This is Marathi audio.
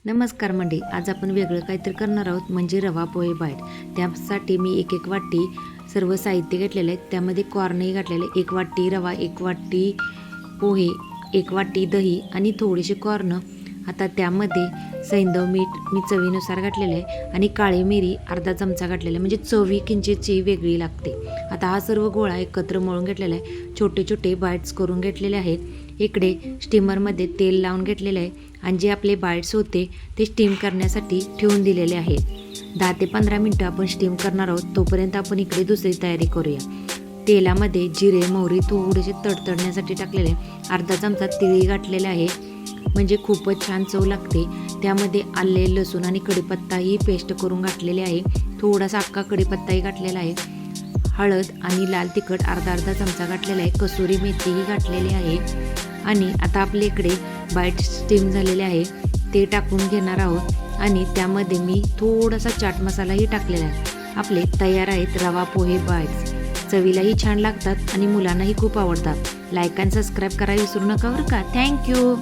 नमस्कार मंडळी, आज आपण वेगळं काहीतरी करणार आहोत म्हणजे रवा पोहे बाईट. त्यासाठी मी एक वाटी सर्व साहित्य घेतलेलं आहे. त्यामध्ये कॉर्नही घातलेले, 1 वाटी रवा, 1 वाटी पोहे, 1 वाटी दही आणि थोडेसे कॉर्न. आता त्यामध्ये सैंधव मीठ मी चवीनुसार घातलेलं आहे आणि काळी मिरी अर्धा चमचा घातलेला आहे, म्हणजे चवी किंचितची वेगळी लागते. आता हा सर्व गोळा एकत्र मळून घेतलेला आहे. छोटे छोटे बाईट्स करून घेतलेले आहेत. इकडे स्टीमरमध्ये तेल लावून घेतलेलं आहे आणि जे आपले बाईट्स होते ते स्टीम करण्यासाठी ठेवून दिलेले आहेत. 10 ते 15 मिनटं आपण स्टीम करणार आहोत. तोपर्यंत आपण इकडे दुसरी तयारी करूया. तेलामध्ये जिरे मोहरी थोडेसे तडतडण्यासाठी टाकलेले, अर्धा चमचा तिळी घातलेले आहे, म्हणजे खूपच छान चव लागते. त्यामध्ये आले लसूण आणि कढीपत्ताही पेस्ट करून घातलेले आहे. थोडासा अख्खा कढीपत्ताही घातलेला आहे. हळद आणि लाल तिखट अर्धा चमचा घातलेला आहे. कसुरी मेथीही घातलेली आहे. आणि आता आपल्या इकडे बाईट स्टीम झालेले आहे ते टाकून घेणार आहोत आणि त्यामध्ये मी थोडासा चाट मसालाही टाकलेला आहे. आपले तयार आहेत रवा पोहे बाईट्स. चवीलाही छान लागतात आणि मुलांनाही खूप आवडतात. लाईक आणि सबस्क्राईब करायला विसरू नका बरं का. थँक्यू.